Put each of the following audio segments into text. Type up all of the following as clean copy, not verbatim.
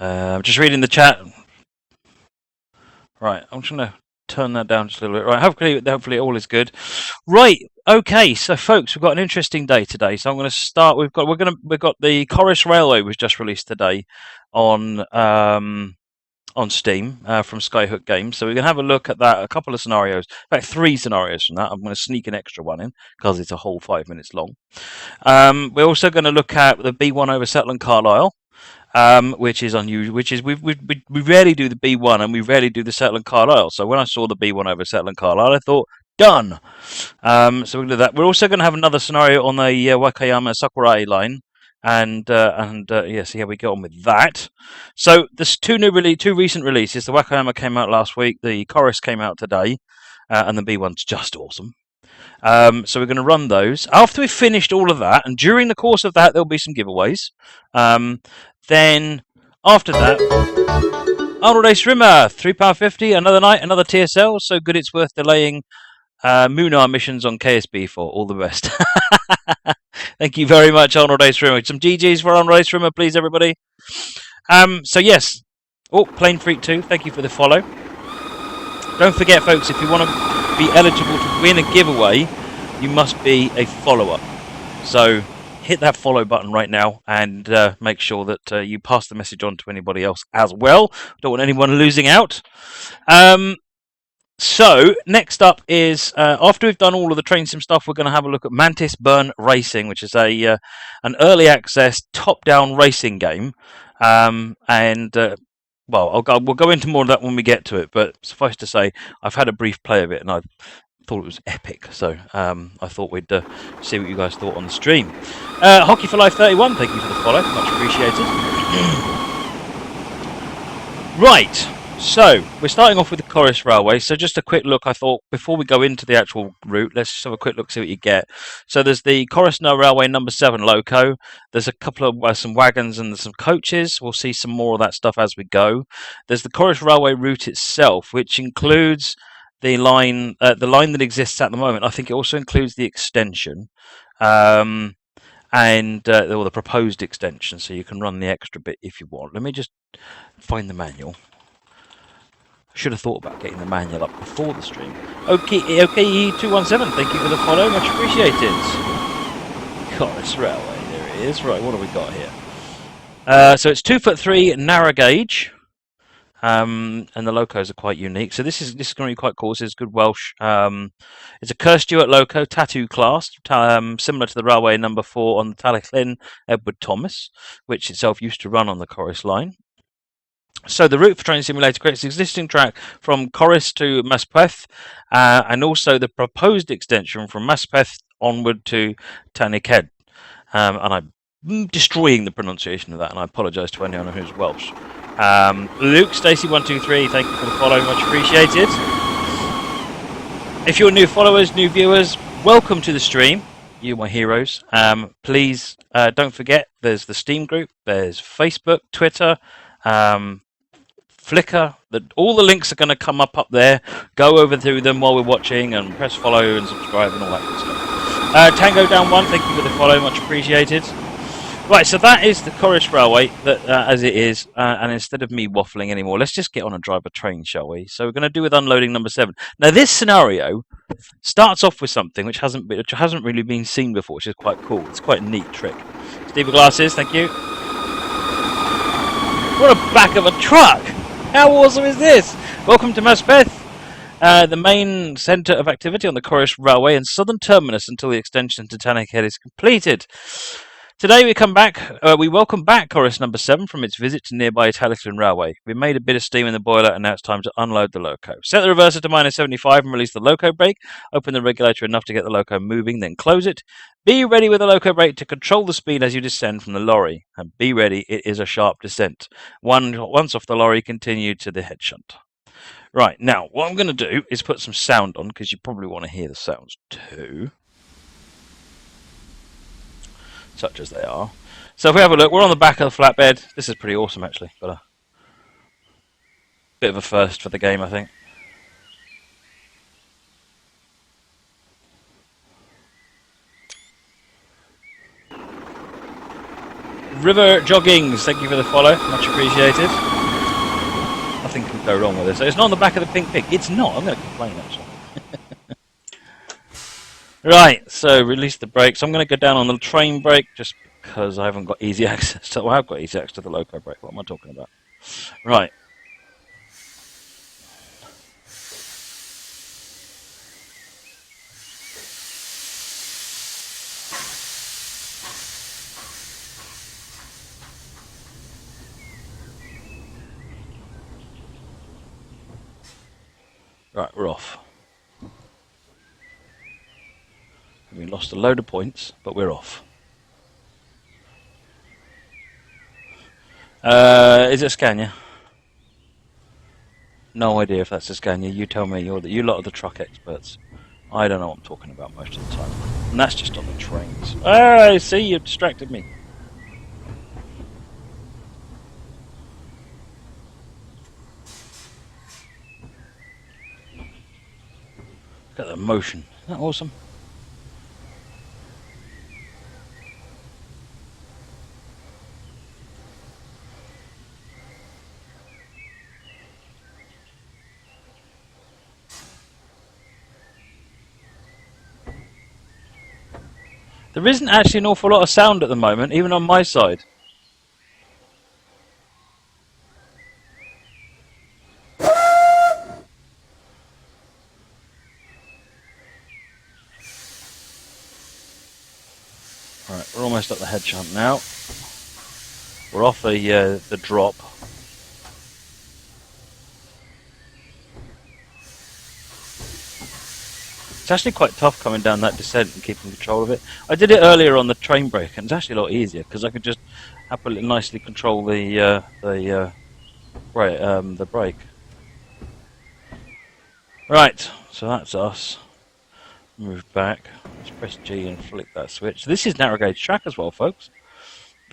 I'm just reading the chat. Right, I'm just going to turn that down just a little bit. Right, hopefully all is good. Right, okay. So, folks, we've got an interesting day today. So I'm going to start. We've got the Corris Railway was just released today on Steam from Skyhook Games. So we're going to have a look at that. A couple of scenarios, in fact, 3 scenarios from that. I'm going to sneak an extra one in because it's a whole 5 minutes long. We're also going to look at the B1 over Settle and Carlisle. Which is unusual. Which is we rarely do the B1 and we rarely do the Settle and Carlisle. So when I saw the B1 over Settle and Carlisle, I thought done. So we're going to do that. We're also going to have another scenario on the Wakayama Sakurai line, and see how we get on with that. So there's two recent releases. The Wakayama came out last week. The Corris came out today, and the B1's just awesome. So we're going to run those. After we've finished all of that, and during the course of that, there'll be some giveaways. Then after that, Arnold Ace Rimmer, £3.50, another night, another TSL. So good it's worth delaying Moonar missions on KSB for. All the best. Thank you very much, Arnold Ace Rimmer. Some GGs for Arnold Ace Rimmer, please, everybody. So yes. Oh, Plane Freak 2, thank you for the follow. Don't forget, folks, if you want to be eligible to win a giveaway, you must be a follower. So hit that follow button right now and make sure that you pass the message on to anybody else as well. Don't want anyone losing out. So next up is after we've done all of the train sim stuff, we're going to have a look at Mantis Burn Racing, which is an early access top-down racing game. We'll go into more of that when we get to it. But suffice to say, I've had a brief play of it and I thought it was epic. So I thought we'd see what you guys thought on the stream. Hockey for Life 31, thank you for the follow, much appreciated. Right. So, we're starting off with the Corris Railway. So just a quick look, I thought, before we go into the actual route, let's just have a quick look, see what you get. So there's the Corris Narrow Railway number 7 Loco. There's a couple of some wagons and some coaches. We'll see some more of that stuff as we go. There's the Corris Railway route itself, which includes the line that exists at the moment. I think it also includes the extension. Or the proposed extension, so you can run the extra bit if you want. Let me just find the manual. Should have thought about getting the manual up before the stream. Okay, 217, thank you for the follow, much appreciated. Corris Railway, there it is. Right, what have we got here? So it's 2'3" narrow gauge, and the locos are quite unique. So this is going to be quite cool. This is good Welsh. It's a Kerr Stewart Loco, tattoo class, similar to the Railway number 4 on the Talaclyn Edward Thomas, which itself used to run on the Corris line. So the route for Train Simulator creates the existing track from Corris to Maspeth, and also the proposed extension from Maspeth onward to Tannicead. And I'm destroying the pronunciation of that, and I apologise to anyone who's Welsh. Luke, Stacey123, thank you for the follow, much appreciated. If you're new followers, new viewers, welcome to the stream. You my heroes. Please don't forget, there's the Steam group, there's Facebook, Twitter, Flickr, all the links are going to come up there. Go over through them while we're watching and press follow and subscribe and all that good stuff. Tango Down 1, thank you for the follow, much appreciated. Right, so that is the Corris Railway as it is, and instead of me waffling anymore, let's just get on and drive a train, shall we? So we're going to do with unloading number 7. Now this scenario starts off with something which hasn't really been seen before, which is quite cool. It's quite a neat trick. Steve Glasses, thank you. What a back of a truck! How awesome is this? Welcome to Maspeth, the main centre of activity on the Corris Railway and southern terminus until the extension to Tannicead is completed. Today we welcome back Corris number 7 from its visit to nearby Talaclyn Railway. We made a bit of steam in the boiler and now it's time to unload the loco. Set the reverser to -75 and release the loco brake. Open the regulator enough to get the loco moving, then close it. Be ready with the loco brake to control the speed as you descend from the lorry. And be ready, it is a sharp descent. Once off the lorry, continue to the head shunt. Right, now what I'm going to do is put some sound on because you probably want to hear the sounds too. Such as they are. So if we have a look, we're on the back of the flatbed. This is pretty awesome actually. Got a bit of a first for the game, I think. River Joggings, thank you for the follow, much appreciated. Nothing can go wrong with this. It's not on the back of the pink pig. It's not. I'm going to complain actually. Right, so release the brakes. I'm going to go down on the train brake just because I haven't got easy access to. Well, I have got easy access to the Loco brake. What am I talking about? Right. Right, we're off. We lost a load of points, but we're off. Is it Scania? No idea if that's a Scania. You tell me. You lot are the truck experts. I don't know what I'm talking about most of the time. And that's just on the trains. Ah, see, you distracted me. Look at the motion. Isn't that awesome? There isn't actually an awful lot of sound at the moment, even on my side. Right, we're almost up the head shunt now. We're off the drop. It's actually quite tough coming down that descent and keeping control of it. I did it earlier on the train brake, and it's actually a lot easier because I could just happily nicely control the brake. Right, so that's us. Move back. Let's press G and flick that switch. This is narrow gauge track as well, folks.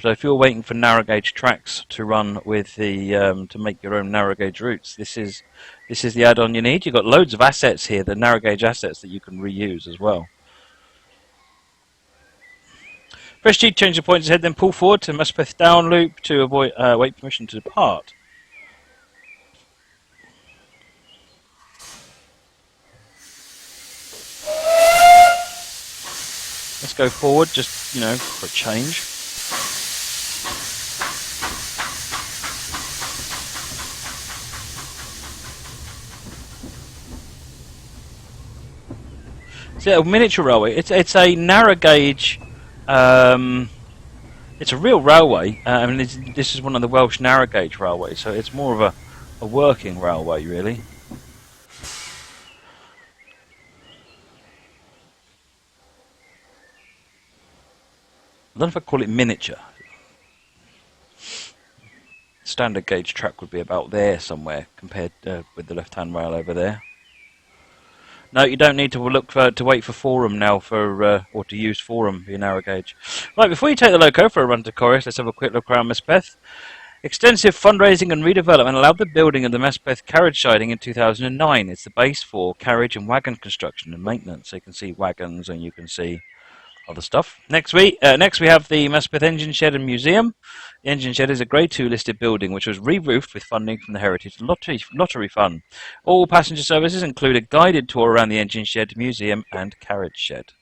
So if you're waiting for narrow gauge tracks to run with the to make your own narrow gauge routes, this is the add-on you need. You've got loads of assets here, the narrow gauge assets that you can reuse as well. Press G to change the points ahead, then pull forward to Muspeth down loop to avoid wait permission to depart. Let's go forward, just for a change. So a miniature railway. It's a narrow gauge. It's a real railway. I mean, this is one of the Welsh Narrow Gauge railways, so it's more of a working railway, really. I don't know if I call it miniature. Standard gauge track would be about there somewhere, compared with the left-hand rail over there. No, you don't need to look to wait for Forum now or to use Forum for your narrow gauge. Right, before you take the Loco for a run to Corris, let's have a quick look around Muspeth. Extensive fundraising and redevelopment allowed the building of the Muspeth carriage siding in 2009. It's the base for carriage and wagon construction and maintenance. So you can see wagons and you can see other stuff. Next we have the Muspeth Engine Shed and Museum. The Engine Shed is a Grade 2 listed building which was re-roofed with funding from the Heritage Lottery Fund. All passenger services include a guided tour around the Engine Shed, Museum and Carriage Shed.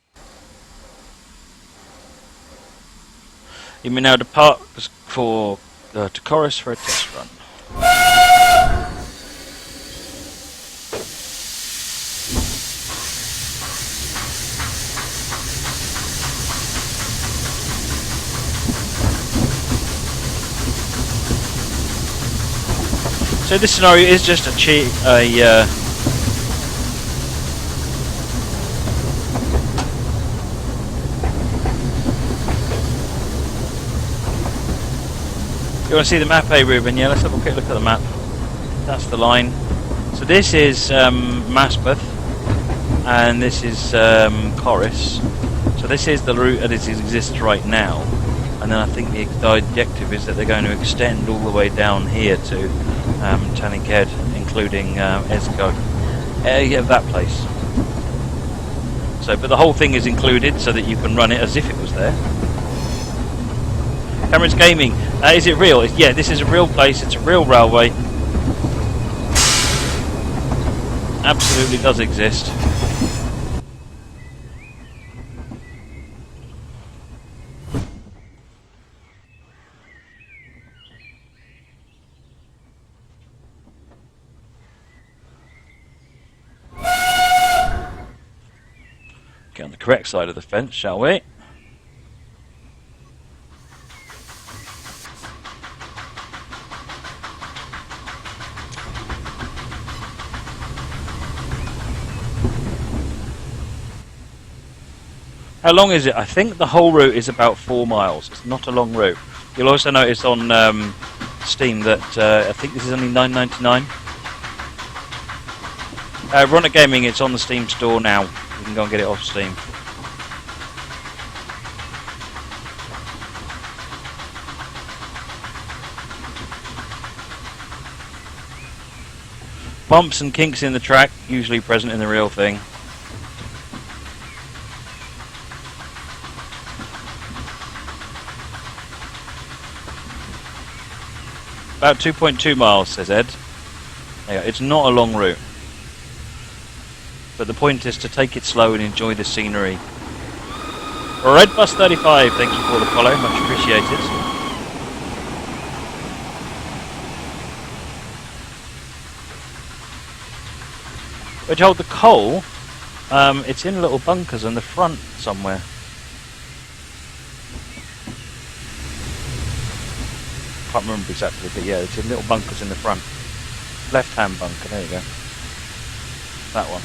You may now depart to Corris for a test run. So this scenario is just You want to see the map, Ruben? Yeah, let's have a quick look at the map. That's the line. So this is Muspeth, and this is Corris. So this is the route as it exists right now. And then I think the objective is that they're going to extend all the way down here to Tanniked, including Esgo. Yeah, that place. So, but the whole thing is included so that you can run it as if it was there. Cameron's Gaming. Is it real? Yeah, this is a real place. It's a real railway. Absolutely does exist. Get on the correct side of the fence, shall we? How long is it? I think the whole route is about 4 miles. It's not a long route. You'll also notice on Steam that I think this is only $9.99. Runner Gaming, it's on the Steam store now. You can go and get it off Steam. Bumps and kinks in the track, usually present in the real thing. About 2.2 miles, says Ed. Yeah, it's not a long route. But the point is to take it slow and enjoy the scenery. Red Bus 35, thank you for the follow, much appreciated. But hold the coal, it's in little bunkers in the front somewhere. Can't remember exactly, but yeah, it's in little bunkers in the front. Left-hand bunker, there you go. That one.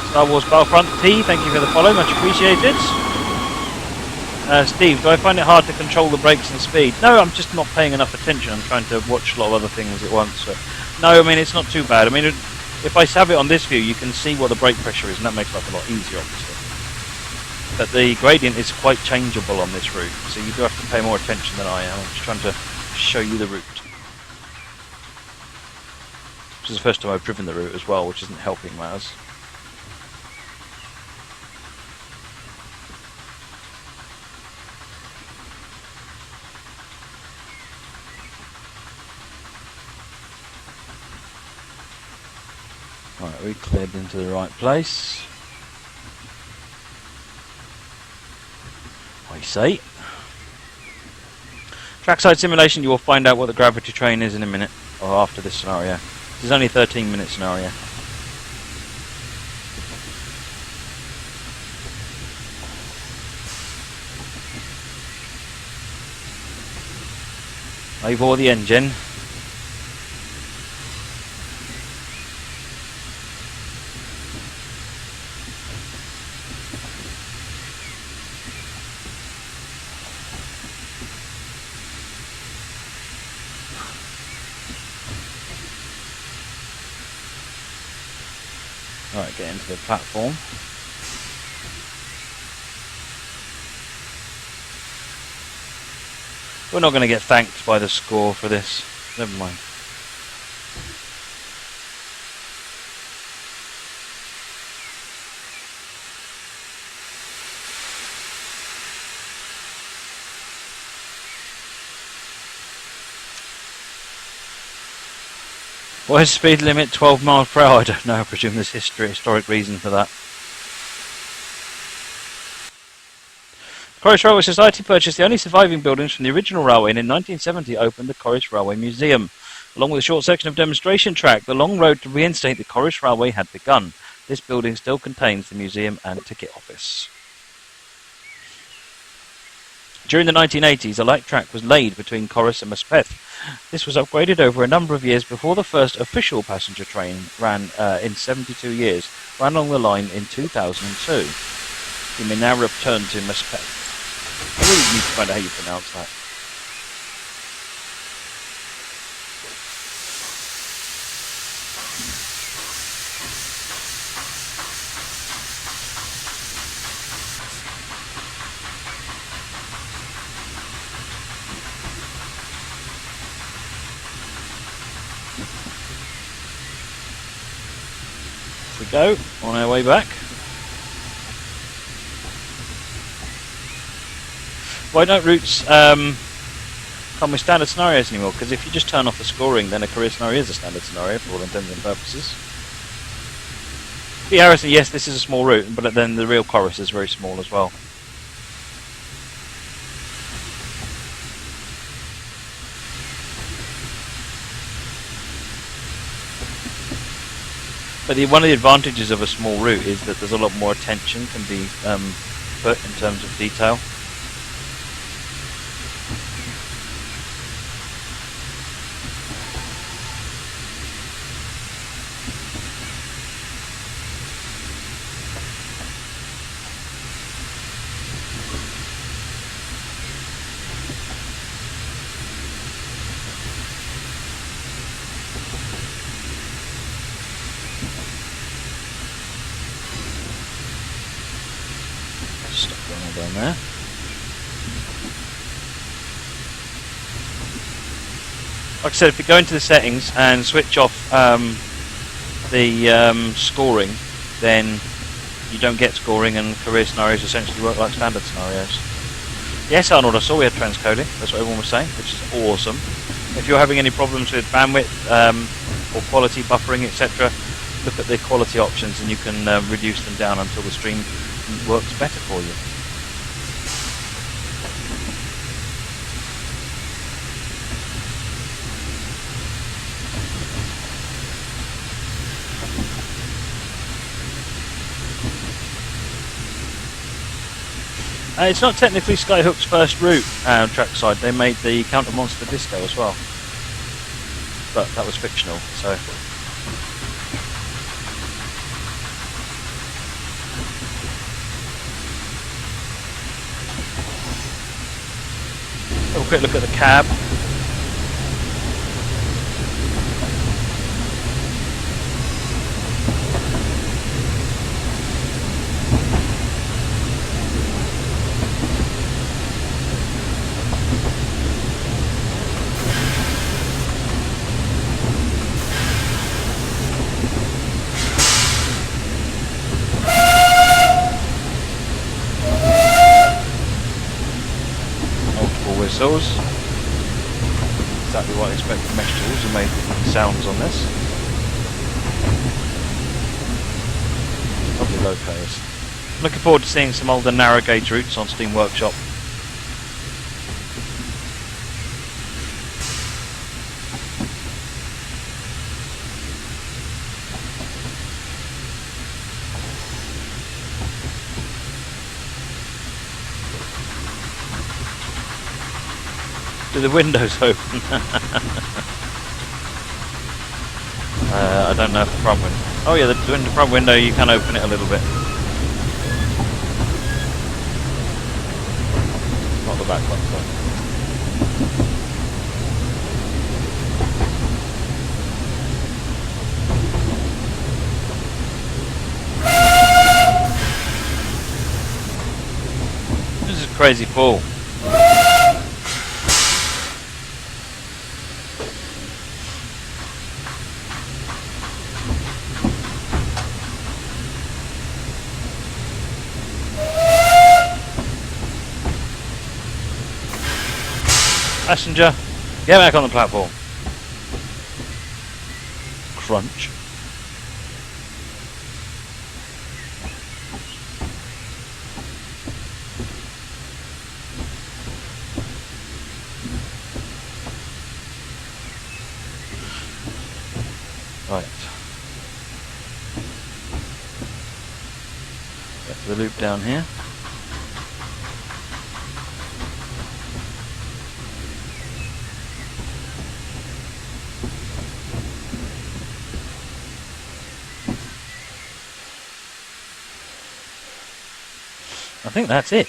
Star Wars Battlefront T, thank you for the follow, much appreciated. Steve, do I find it hard to control the brakes and speed? No, I'm just not paying enough attention. I'm trying to watch a lot of other things at once. So. No, I mean, it's not too bad. I mean, if I have it on this view, you can see what the brake pressure is, and that makes life a lot easier, obviously. But the gradient is quite changeable on this route, so you do have to pay more attention than I am. I'm just trying to show you the route. This is the first time I've driven the route as well, which isn't helping matters. Right, we cleared into the right place. I say. Trackside simulation, you will find out what the gravity train is in a minute, or after this scenario. This is only a 13-minute scenario. Over the engine. Right, get into the platform. We're not going to get thanked by the score for this. Never mind. Why is speed limit 12 miles per hour? I don't know. I presume there's historic reason for that. Corris Railway Society purchased the only surviving buildings from the original railway and in 1970 opened the Corris Railway Museum. Along with a short section of demonstration track, the long road to reinstate the Corris Railway had begun. This building still contains the museum and ticket office. During the 1980s, a light track was laid between Corris and Maspeth. This was upgraded over a number of years before the first official passenger train ran in 72 years, ran along the line in 2002. You may now return to Maspeth. I really need to find out how you pronounce that. Off we go on our way back. Why don't routes come with standard scenarios anymore? Because if you just turn off the scoring, then a career scenario is a standard scenario for all intents and purposes. Yeah, Harrison, yes, this is a small route, but then the real Corris is very small as well. But one of the advantages of a small route is that there's a lot more attention can be put in terms of detail. Down there. Like I said, if you go into the settings and switch off the scoring, then you don't get scoring, and career scenarios essentially work like standard scenarios. Yes, Arnold, I saw we had transcoding. That's what everyone was saying, which is awesome. If you're having any problems with bandwidth or quality buffering, etc., look at the quality options and you can reduce them down until the stream works better for you. It's not technically Skyhook's first route trackside. They made the Counter Monster Disco as well, but that was fictional. So have a quick look at the cab. Whistles. Exactly what I expect from mesh tools and made sounds on this. Lovely locos. Looking forward to seeing some older narrow gauge routes on Steam Workshop. Do the windows open? I don't know if the front window. Oh yeah, the front window you can open it a little bit. Not the back one, though. This is a crazy fall. Passenger, get back on the platform. Crunch. Right. Get to the loop down here. I think that's it.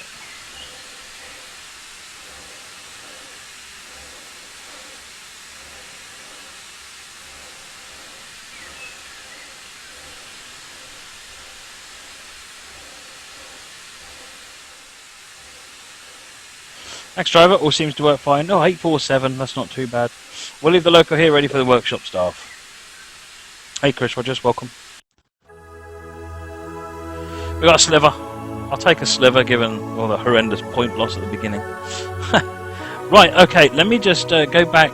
Thanks, driver. All seems to work fine. Oh, 847. That's not too bad. We'll leave the Loco here ready for the workshop staff. Hey, Chris Rogers. Welcome. We got a sliver. I'll take a sliver given all the horrendous point loss at the beginning. Right, okay. Let me just go back.